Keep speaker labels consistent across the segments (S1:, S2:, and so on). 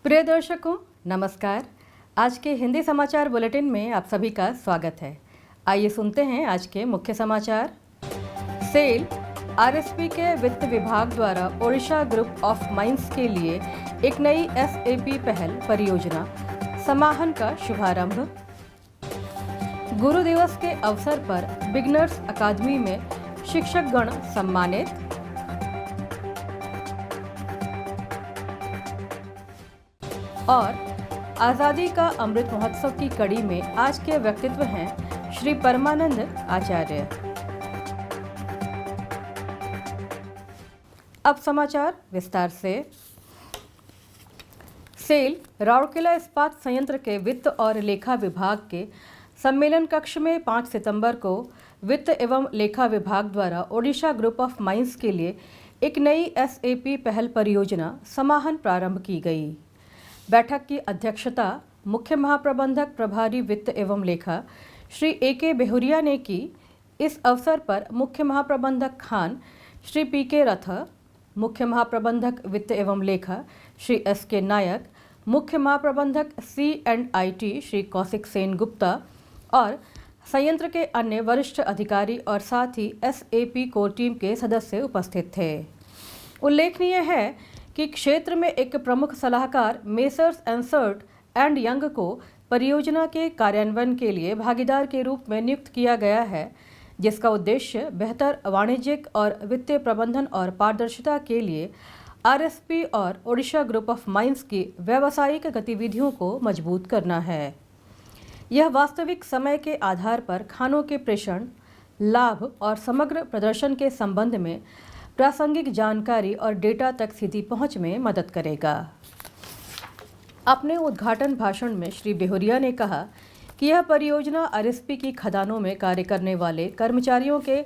S1: प्रिय दर्शकों, नमस्कार। आज के हिंदी समाचार बुलेटिन में आप सभी का स्वागत है। आइए सुनते हैं आज के मुख्य समाचार। सेल आरएसपी के वित्त विभाग द्वारा ओडिशा ग्रुप ऑफ माइंस के लिए एक नई एसएपी पहल परियोजना समाहन का शुभारंभ। गुरु दिवस के अवसर पर बिगनर्स अकादमी में शिक्षकगण सम्मानित। और आज़ादी का अमृत महोत्सव की कड़ी में आज के व्यक्तित्व हैं श्री परमानंद आचार्य। अब समाचार विस्तार से। सेल राउरकेला इस्पात संयंत्र के वित्त और लेखा विभाग के सम्मेलन कक्ष में 5 सितंबर को वित्त एवं लेखा विभाग द्वारा ओडिशा ग्रुप ऑफ माइंस के लिए एक नई एसएपी पहल परियोजना समाहन प्रारंभ की गई। बैठक की अध्यक्षता मुख्य महाप्रबंधक प्रभारी वित्त एवं लेखा श्री ए.के. बेहुरिया ने की। इस अवसर पर मुख्य महाप्रबंधक खान श्री पी.के. रथ, मुख्य महाप्रबंधक वित्त एवं लेखा श्री एस.के. नायक, मुख्य महाप्रबंधक C&IT श्री कौशिक सेन गुप्ता और संयंत्र के अन्य वरिष्ठ अधिकारी और साथ ही एसएपी कोर टीम के सदस्य उपस्थित थे। उल्लेखनीय है कि क्षेत्र में एक प्रमुख सलाहकार मेसर्स एंसर्ट एंड यंग को परियोजना के कार्यान्वयन के लिए भागीदार के रूप में नियुक्त किया गया है, जिसका उद्देश्य बेहतर वाणिज्यिक और वित्तीय प्रबंधन और पारदर्शिता के लिए आरएसपी और ओडिशा ग्रुप ऑफ माइंस की व्यावसायिक गतिविधियों को मजबूत करना है। यह वास्तविक समय के आधार पर खानों के प्रेषण, लाभ और समग्र प्रदर्शन के संबंध में प्रासंगिक जानकारी और डेटा तक सीधी पहुंच में मदद करेगा। अपने उद्घाटन भाषण में श्री बेहुरिया ने कहा कि यह परियोजना आरएसपी की खदानों में कार्य करने वाले कर्मचारियों के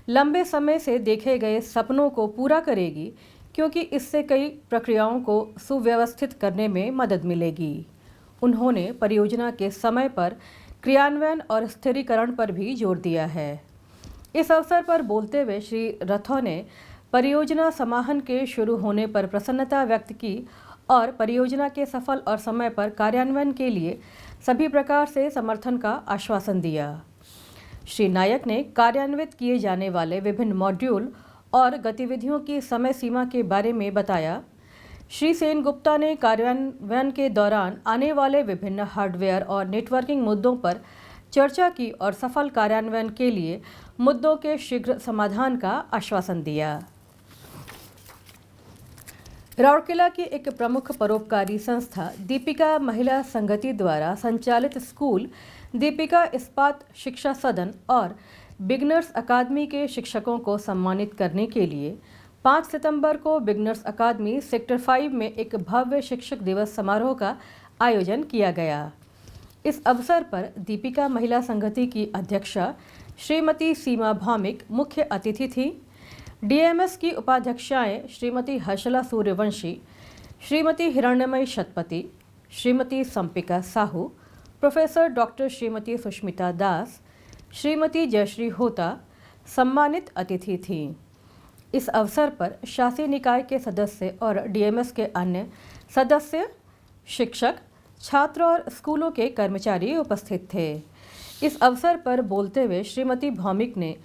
S1: लंबे समय से देखे गए सपनों को पूरा करेगी, क्योंकि इससे कई प्रक्रियाओं को सुव्यवस्थित करने में मदद मिलेगी। उन्होंने परियोजना के समय पर क्रियान्वयन और स्थिरीकरण पर भी जोर दिया है। इस अवसर पर बोलते हुए श्री रथों ने परियोजना समाहन के शुरू होने पर प्रसन्नता व्यक्त की और परियोजना के सफल और समय पर कार्यान्वयन के लिए सभी प्रकार से समर्थन का आश्वासन दिया। श्री नायक ने कार्यान्वित किए जाने वाले विभिन्न मॉड्यूल और गतिविधियों की समय सीमा के बारे में बताया। श्री सेन गुप्ता ने कार्यान्वयन के दौरान आने वाले विभिन्न हार्डवेयर और नेटवर्किंग मुद्दों पर चर्चा की और सफल कार्यान्वयन के लिए मुद्दों के शीघ्र समाधान का आश्वासन दिया। राउरकेला की एक प्रमुख परोपकारी संस्था दीपिका महिला संगति द्वारा संचालित स्कूल दीपिका इस्पात शिक्षा सदन और बिगनर्स अकादमी के शिक्षकों को सम्मानित करने के लिए 5 सितंबर को बिगनर्स अकादमी सेक्टर 5 में एक भव्य शिक्षक दिवस समारोह का आयोजन किया गया। इस अवसर पर दीपिका महिला संगति की अध्यक्षा श्रीमती सीमा भौमिक मुख्य अतिथि थी। डीएमएस की उपाध्यक्षाएं श्रीमती हर्षला सूर्यवंशी, श्रीमती हिरण्यमयी शतपथी, श्रीमती संपिका साहू, प्रोफेसर डॉक्टर श्रीमती सुष्मिता दास, श्रीमती जयश्री होता सम्मानित अतिथि थीं। इस अवसर पर शासी निकाय के सदस्य और डीएमएस के अन्य सदस्य, शिक्षक, छात्र और स्कूलों के कर्मचारी उपस्थित थे। इस अवसर पर बोलते हुए श्रीमती भौमिक ने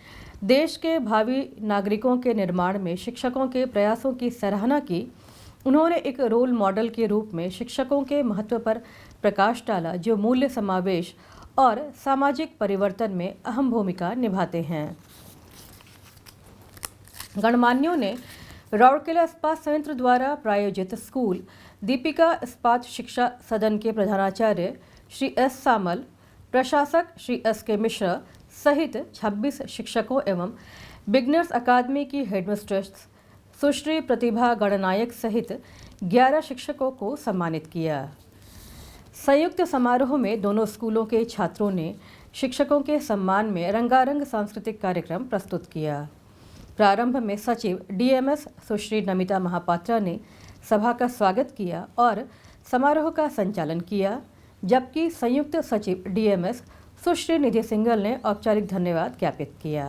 S1: देश के भावी नागरिकों के निर्माण में शिक्षकों के प्रयासों की सराहना की। उन्होंने एक रोल मॉडल के रूप में शिक्षकों के महत्व पर प्रकाश डाला, जो मूल्य समावेश और सामाजिक परिवर्तन में अहम भूमिका निभाते हैं। गणमान्यों ने राउरकेला इस्पात संयंत्र द्वारा प्रायोजित स्कूल दीपिका इस्पात शिक्षा सदन के प्रधानाचार्य श्री एस सामल, प्रशासक श्री एस.के. मिश्रा सहित 26 शिक्षकों एवं बिगनर्स अकादमी की हेडमिस्ट्रेस सुश्री प्रतिभा गणनायक सहित 11 शिक्षकों को सम्मानित किया। संयुक्त समारोह में दोनों स्कूलों के छात्रों ने शिक्षकों के सम्मान में रंगारंग सांस्कृतिक कार्यक्रम प्रस्तुत किया। प्रारंभ में सचिव डीएमएस सुश्री नमिता महापात्रा ने सभा का स्वागत किया और समारोह का संचालन किया, जबकि संयुक्त सचिव डीएमएस सुश्री निधि सिंगल ने औपचारिक धन्यवाद ज्ञापित किया।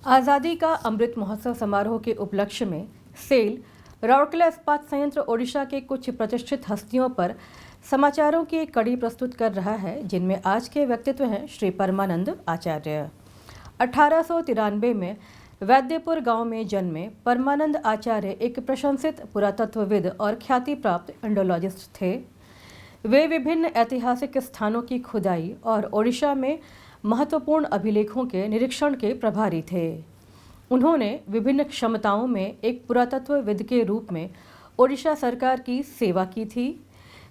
S1: आज़ादी का अमृत महोत्सव समारोह के उपलक्ष्य में सेल राउरकेला इस्पात संयंत्र ओडिशा के कुछ प्रतिष्ठित हस्तियों पर समाचारों की एक कड़ी प्रस्तुत कर रहा है, जिनमें आज के व्यक्तित्व हैं श्री परमानंद आचार्य। 1893 में वैद्यपुर गांव में जन्मे परमानंद आचार्य एक प्रशंसित पुरातत्वविद और ख्याति प्राप्त इंडोलॉजिस्ट थे। वे विभिन्न ऐतिहासिक स्थानों की खुदाई और ओडिशा में महत्वपूर्ण अभिलेखों के निरीक्षण के प्रभारी थे। उन्होंने विभिन्न क्षमताओं में एक पुरातत्वविद के रूप में ओडिशा सरकार की सेवा की थी।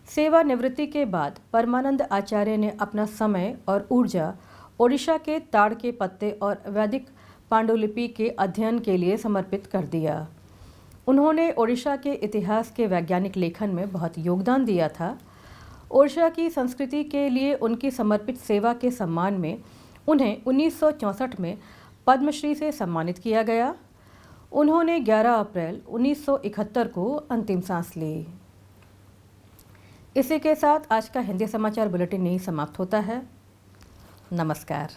S1: सेवानिवृत्ति के बाद परमानंद आचार्य ने अपना समय और ऊर्जा ओडिशा के ताड़ के पत्ते और वैदिक पांडुलिपि के अध्ययन के लिए समर्पित कर दिया। उन्होंने ओडिशा के इतिहास के वैज्ञानिक लेखन में बहुत योगदान दिया था। ओडिशा की संस्कृति के लिए उनकी समर्पित सेवा के सम्मान में उन्हें 1964 में पद्मश्री से सम्मानित किया गया। उन्होंने 11 अप्रैल 1971 को अंतिम सांस ली। इसी के साथ आज का हिंदी समाचार बुलेटिन यहीं समाप्त होता है। नमस्कार।